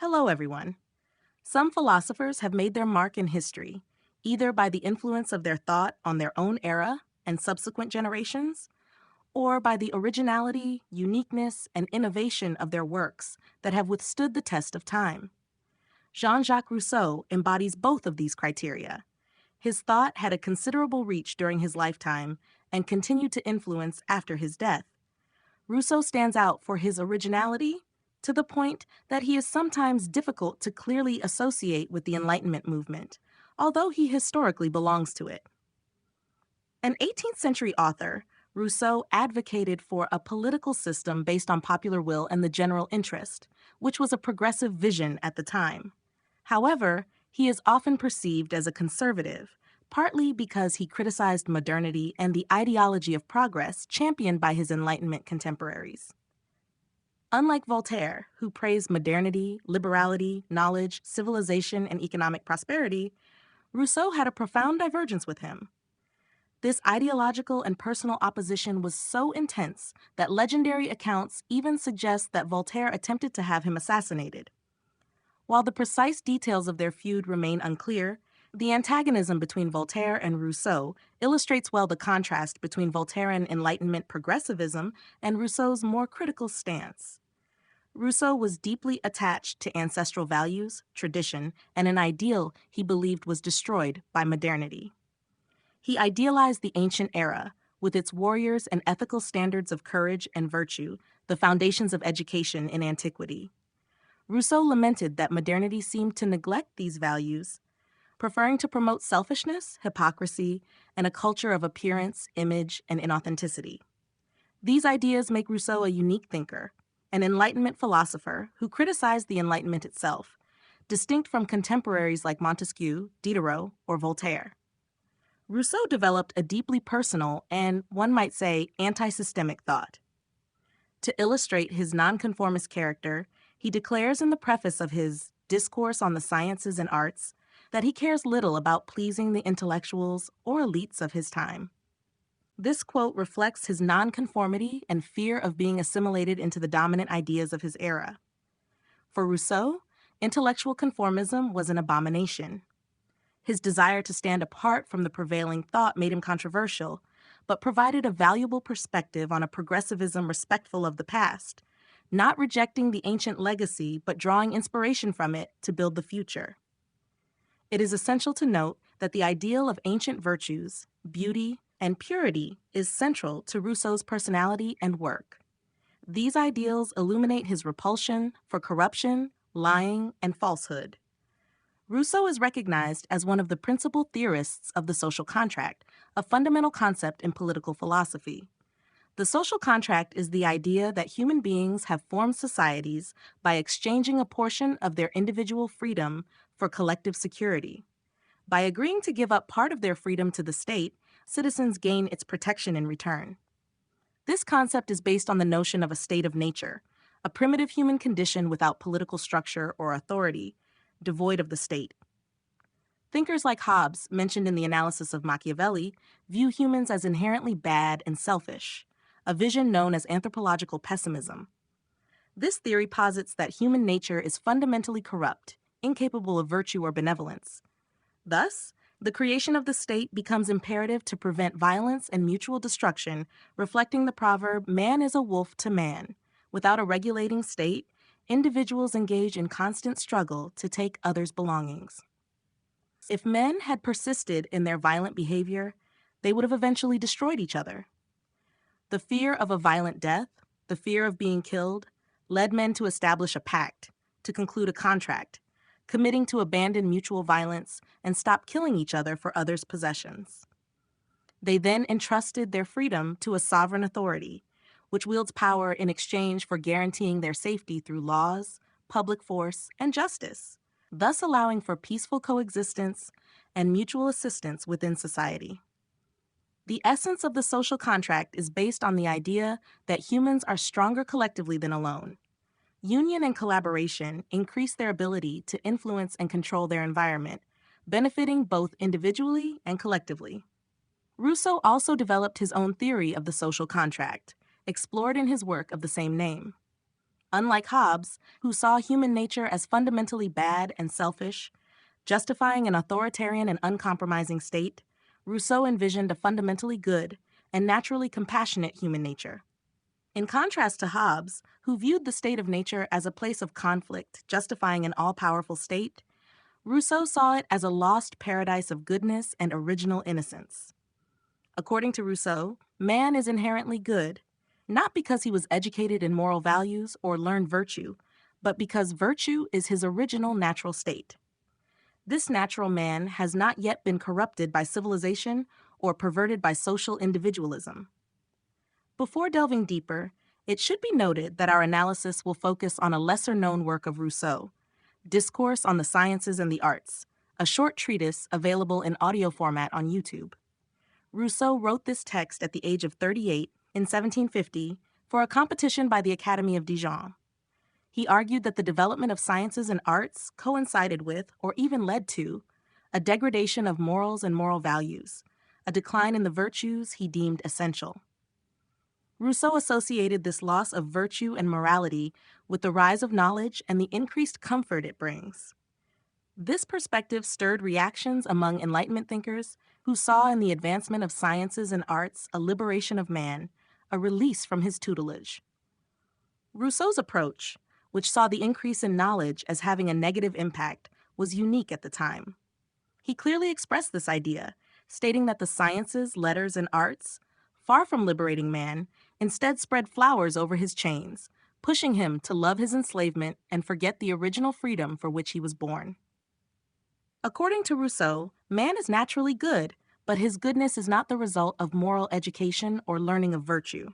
Hello, everyone. Some philosophers have made their mark in history, either by the influence of their thought on their own era and subsequent generations, or by the originality, uniqueness, and innovation of their works that have withstood the test of time. Jean-Jacques Rousseau embodies both of these criteria. His thought had a considerable reach during his lifetime and continued to influence after his death. Rousseau stands out for his originality to the point that he is sometimes difficult to clearly associate with the Enlightenment movement, although he historically belongs to it. An 18th century author, Rousseau advocated for a political system based on popular will and the general interest, which was a progressive vision at the time. However, he is often perceived as a conservative, partly because he criticized modernity and the ideology of progress championed by his Enlightenment contemporaries. Unlike Voltaire, who praised modernity, liberality, knowledge, civilization, and economic prosperity, Rousseau had a profound divergence with him. This ideological and personal opposition was so intense that legendary accounts even suggest that Voltaire attempted to have him assassinated. While the precise details of their feud remain unclear, the antagonism between Voltaire and Rousseau illustrates well the contrast between Voltairean Enlightenment progressivism and Rousseau's more critical stance. Rousseau was deeply attached to ancestral values, tradition, and an ideal he believed was destroyed by modernity. He idealized the ancient era, with its warriors and ethical standards of courage and virtue, the foundations of education in antiquity. Rousseau lamented that modernity seemed to neglect these values, preferring to promote selfishness, hypocrisy, and a culture of appearance, image, and inauthenticity. These ideas make Rousseau a unique thinker, an Enlightenment philosopher who criticized the Enlightenment itself, distinct from contemporaries like Montesquieu, Diderot, or Voltaire. Rousseau developed a deeply personal and, one might say, anti-systemic thought. To illustrate his nonconformist character, he declares in the preface of his Discourse on the Sciences and Arts that he cares little about pleasing the intellectuals or elites of his time. This quote reflects his nonconformity and fear of being assimilated into the dominant ideas of his era. For Rousseau, intellectual conformism was an abomination. His desire to stand apart from the prevailing thought made him controversial, but provided a valuable perspective on a progressivism respectful of the past, not rejecting the ancient legacy but drawing inspiration from it to build the future. It is essential to note that the ideal of ancient virtues, beauty, and purity is central to Rousseau's personality and work. These ideals illuminate his repulsion for corruption, lying, and falsehood. Rousseau is recognized as one of the principal theorists of the social contract, a fundamental concept in political philosophy. The social contract is the idea that human beings have formed societies by exchanging a portion of their individual freedom for collective security. By agreeing to give up part of their freedom to the state, citizens gain its protection in return. This concept is based on the notion of a state of nature, a primitive human condition without political structure or authority, devoid of the state. Thinkers like Hobbes, mentioned in the analysis of Machiavelli, view humans as inherently bad and selfish, a vision known as anthropological pessimism. This theory posits that human nature is fundamentally corrupt, incapable of virtue or benevolence. Thus, the creation of the state becomes imperative to prevent violence and mutual destruction, reflecting the proverb, "Man is a wolf to man." Without a regulating state, individuals engage in constant struggle to take others' belongings. If men had persisted in their violent behavior, they would have eventually destroyed each other. The fear of a violent death, the fear of being killed, led men to establish a pact, to conclude a contract, committing to abandon mutual violence and stop killing each other for others' possessions. They then entrusted their freedom to a sovereign authority, which wields power in exchange for guaranteeing their safety through laws, public force, and justice, thus allowing for peaceful coexistence and mutual assistance within society. The essence of the social contract is based on the idea that humans are stronger collectively than alone. Union and collaboration increase their ability to influence and control their environment, benefiting both individually and collectively. Rousseau also developed his own theory of the social contract, explored in his work of the same name. Unlike Hobbes, who saw human nature as fundamentally bad and selfish, justifying an authoritarian and uncompromising state, Rousseau envisioned a fundamentally good and naturally compassionate human nature. In contrast to Hobbes, who viewed the state of nature as a place of conflict, justifying an all-powerful state, Rousseau saw it as a lost paradise of goodness and original innocence. According to Rousseau, man is inherently good, not because he was educated in moral values or learned virtue, but because virtue is his original natural state. This natural man has not yet been corrupted by civilization or perverted by social individualism. Before delving deeper, it should be noted that our analysis will focus on a lesser-known work of Rousseau, Discourse on the Sciences and the Arts, a short treatise available in audio format on YouTube. Rousseau wrote this text at the age of 38 in 1750 for a competition by the Academy of Dijon. He argued that the development of sciences and arts coincided with, or even led to, a degradation of morals and moral values, a decline in the virtues he deemed essential. Rousseau associated this loss of virtue and morality with the rise of knowledge and the increased comfort it brings. This perspective stirred reactions among Enlightenment thinkers who saw in the advancement of sciences and arts a liberation of man, a release from his tutelage. Rousseau's approach, which saw the increase in knowledge as having a negative impact, was unique at the time. He clearly expressed this idea, stating that the sciences, letters, and arts, far from liberating man, instead spread flowers over his chains, pushing him to love his enslavement and forget the original freedom for which he was born. According to Rousseau, man is naturally good, but his goodness is not the result of moral education or learning of virtue.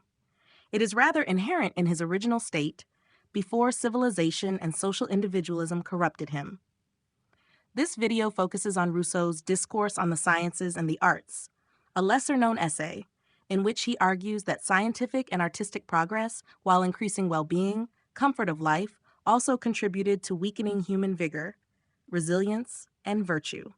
It is rather inherent in his original state, before civilization and social individualism corrupted him. This video focuses on Rousseau's Discourse on the Sciences and the Arts, a lesser-known essay in which he argues that scientific and artistic progress, while increasing well-being, comfort of life, also contributed to weakening human vigor, resilience, and virtue.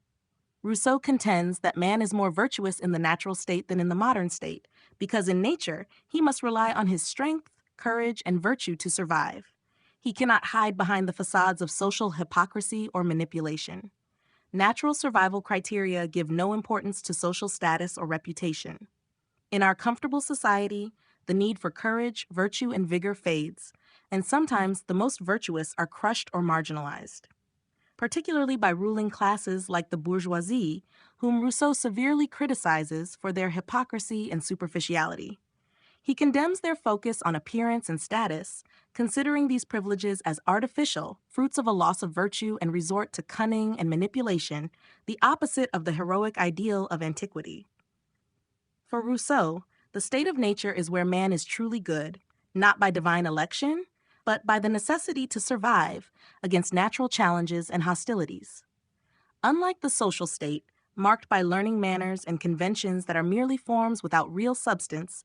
Rousseau contends that man is more virtuous in the natural state than in the modern state, because in nature he must rely on his strength, courage, and virtue to survive. He cannot hide behind the facades of social hypocrisy or manipulation. Natural survival criteria give no importance to social status or reputation. In our comfortable society, the need for courage, virtue, and vigor fades, and sometimes the most virtuous are crushed or marginalized, particularly by ruling classes like the bourgeoisie, whom Rousseau severely criticizes for their hypocrisy and superficiality. He condemns their focus on appearance and status, considering these privileges as artificial, fruits of a loss of virtue and resort to cunning and manipulation, the opposite of the heroic ideal of antiquity. For Rousseau, the state of nature is where man is truly good, not by divine election, but by the necessity to survive against natural challenges and hostilities. Unlike the social state, marked by learning manners and conventions that are merely forms without real substance,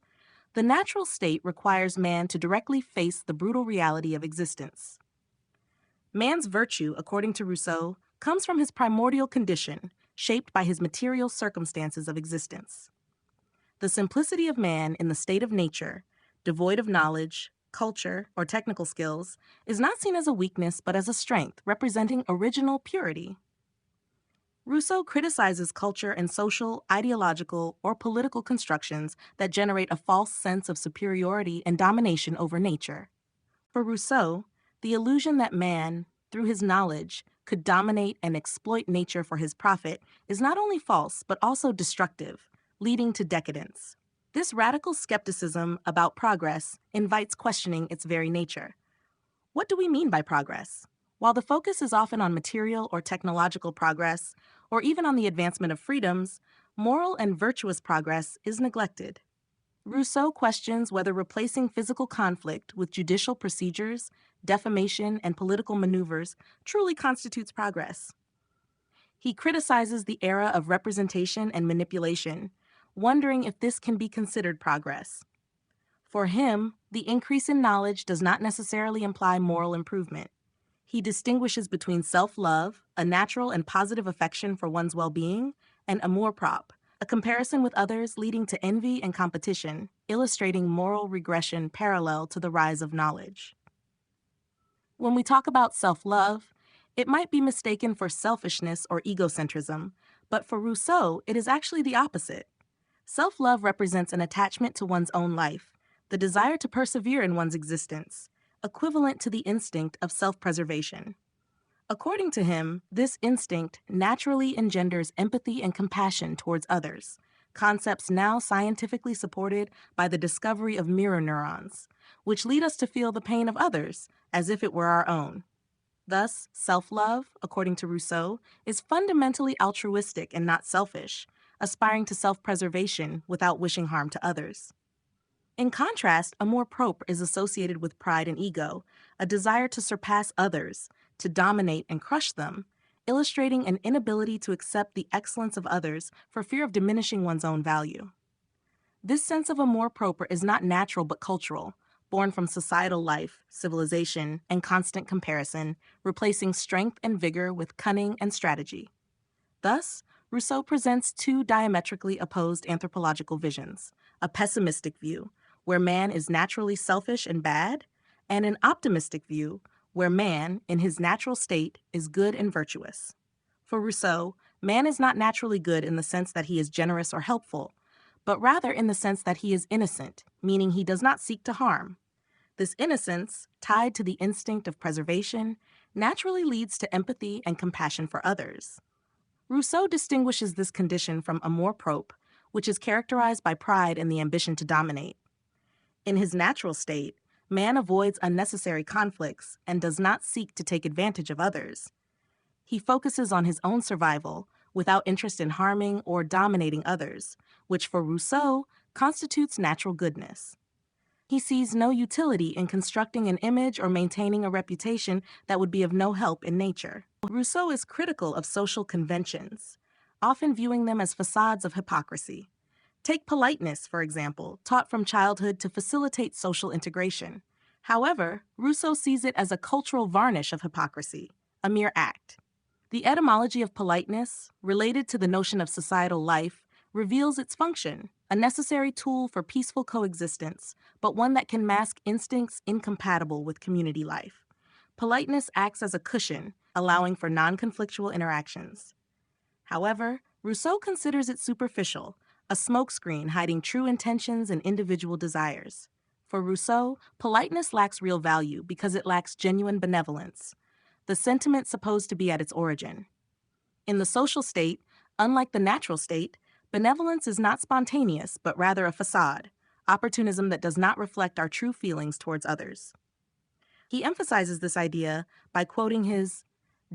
the natural state requires man to directly face the brutal reality of existence. Man's virtue, according to Rousseau, comes from his primordial condition, shaped by his material circumstances of existence. The simplicity of man in the state of nature, devoid of knowledge, culture, or technical skills, is not seen as a weakness but as a strength representing original purity. Rousseau criticizes culture and social, ideological, or political constructions that generate a false sense of superiority and domination over nature. For Rousseau, the illusion that man, through his knowledge, could dominate and exploit nature for his profit is not only false but also destructive, leading to decadence. This radical skepticism about progress invites questioning its very nature. What do we mean by progress? While the focus is often on material or technological progress, or even on the advancement of freedoms, moral and virtuous progress is neglected. Rousseau questions whether replacing physical conflict with judicial procedures, defamation, and political maneuvers truly constitutes progress. He criticizes the era of representation and manipulation, wondering if this can be considered progress. For him, the increase in knowledge does not necessarily imply moral improvement. He distinguishes between self-love, a natural and positive affection for one's well-being, and amour-propre, a comparison with others leading to envy and competition, illustrating moral regression parallel to the rise of knowledge. When we talk about self-love, it might be mistaken for selfishness or egocentrism, but for Rousseau, it is actually the opposite. Self-love represents an attachment to one's own life, the desire to persevere in one's existence, equivalent to the instinct of self-preservation. According to him, this instinct naturally engenders empathy and compassion towards others, concepts now scientifically supported by the discovery of mirror neurons, which lead us to feel the pain of others as if it were our own. Thus, self-love, according to Rousseau, is fundamentally altruistic and not selfish, aspiring to self-preservation without wishing harm to others. In contrast, amour propre is associated with pride and ego, a desire to surpass others, to dominate and crush them, illustrating an inability to accept the excellence of others for fear of diminishing one's own value. This sense of amour propre is not natural but cultural, born from societal life, civilization, and constant comparison, replacing strength and vigor with cunning and strategy. Thus, Rousseau presents two diametrically opposed anthropological visions: a pessimistic view, where man is naturally selfish and bad, and an optimistic view, where man, in his natural state, is good and virtuous. For Rousseau, man is not naturally good in the sense that he is generous or helpful, but rather in the sense that he is innocent, meaning he does not seek to harm. This innocence, tied to the instinct of preservation, naturally leads to empathy and compassion for others. Rousseau distinguishes this condition from amour propre, which is characterized by pride and the ambition to dominate. In his natural state, man avoids unnecessary conflicts and does not seek to take advantage of others. He focuses on his own survival without interest in harming or dominating others, which for Rousseau constitutes natural goodness. He sees no utility in constructing an image or maintaining a reputation that would be of no help in nature. Rousseau is critical of social conventions, often viewing them as facades of hypocrisy. Take politeness, for example, taught from childhood to facilitate social integration. However, Rousseau sees it as a cultural varnish of hypocrisy, a mere act. The etymology of politeness, related to the notion of societal life, reveals its function, a necessary tool for peaceful coexistence, but one that can mask instincts incompatible with community life. Politeness acts as a cushion, allowing for non-conflictual interactions. However, Rousseau considers it superficial, a smokescreen hiding true intentions and individual desires. For Rousseau, politeness lacks real value because it lacks genuine benevolence, the sentiment supposed to be at its origin. In the social state, unlike the natural state, benevolence is not spontaneous, but rather a facade, opportunism that does not reflect our true feelings towards others. He emphasizes this idea by quoting his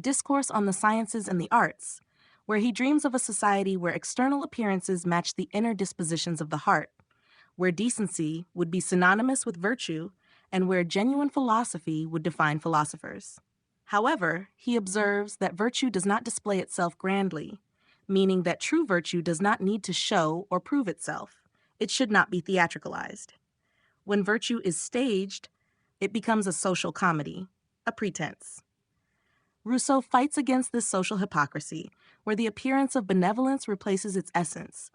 Discourse on the Sciences and the Arts, where he dreams of a society where external appearances match the inner dispositions of the heart, where decency would be synonymous with virtue, and where genuine philosophy would define philosophers. However, he observes that virtue does not display itself grandly, meaning that true virtue does not need to show or prove itself. It should not be theatricalized. When virtue is staged, it becomes a social comedy, a pretense. Rousseau fights against this social hypocrisy, where the appearance of benevolence replaces its essence,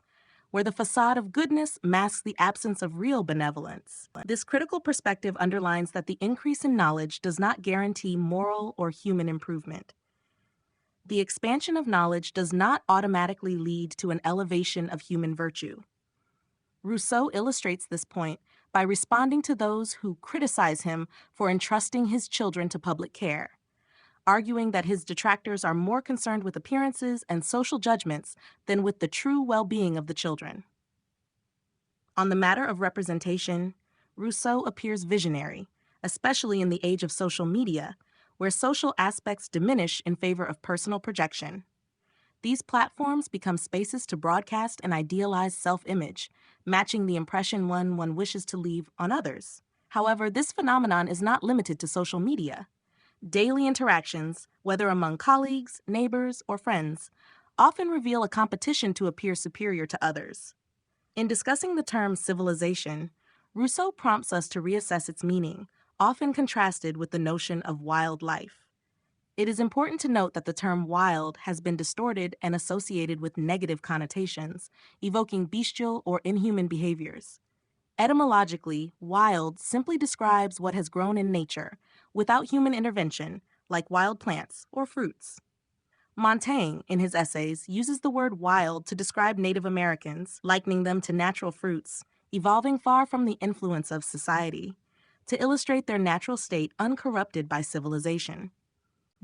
where the facade of goodness masks the absence of real benevolence. This critical perspective underlines that the increase in knowledge does not guarantee moral or human improvement. The expansion of knowledge does not automatically lead to an elevation of human virtue. Rousseau illustrates this point by responding to those who criticize him for entrusting his children to public care, arguing that his detractors are more concerned with appearances and social judgments than with the true well-being of the children. On the matter of representation, Rousseau appears visionary, especially in the age of social media, where social aspects diminish in favor of personal projection. These platforms become spaces to broadcast an idealized self-image, matching the impression one wishes to leave on others. However, this phenomenon is not limited to social media. Daily interactions, whether among colleagues, neighbors, or friends, often reveal a competition to appear superior to others. In discussing the term civilization, Rousseau prompts us to reassess its meaning, often contrasted with the notion of wild life. It is important to note that the term wild has been distorted and associated with negative connotations, evoking bestial or inhuman behaviors. Etymologically, wild simply describes what has grown in nature, without human intervention, like wild plants or fruits. Montaigne, in his essays, uses the word wild to describe Native Americans, likening them to natural fruits, evolving far from the influence of society, to illustrate their natural state uncorrupted by civilization.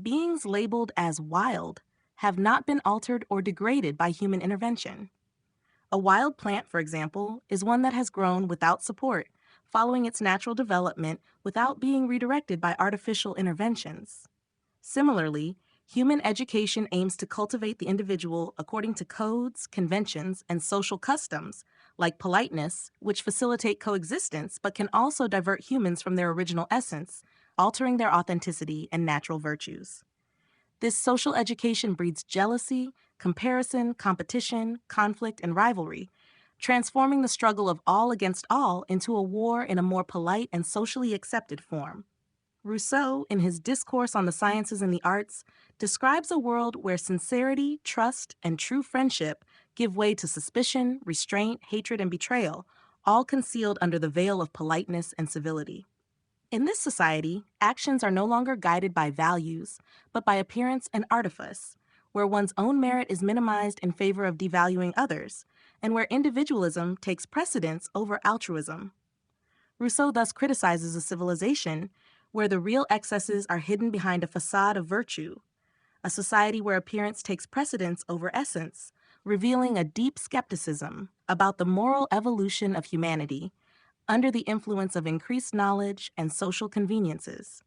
Beings labeled as wild have not been altered or degraded by human intervention. A wild plant, for example, is one that has grown without support, following its natural development without being redirected by artificial interventions. Similarly, human education aims to cultivate the individual according to codes, conventions, and social customs, like politeness, which facilitate coexistence but can also divert humans from their original essence, altering their authenticity and natural virtues. This social education breeds jealousy, comparison, competition, conflict, and rivalry, transforming the struggle of all against all into a war in a more polite and socially accepted form. Rousseau, in his Discourse on the Sciences and the Arts, describes a world where sincerity, trust, and true friendship give way to suspicion, restraint, hatred, and betrayal, all concealed under the veil of politeness and civility. In this society, actions are no longer guided by values, but by appearance and artifice, where one's own merit is minimized in favor of devaluing others, and where individualism takes precedence over altruism. Rousseau thus criticizes a civilization where the real excesses are hidden behind a facade of virtue, a society where appearance takes precedence over essence, revealing a deep skepticism about the moral evolution of humanity under the influence of increased knowledge and social conveniences.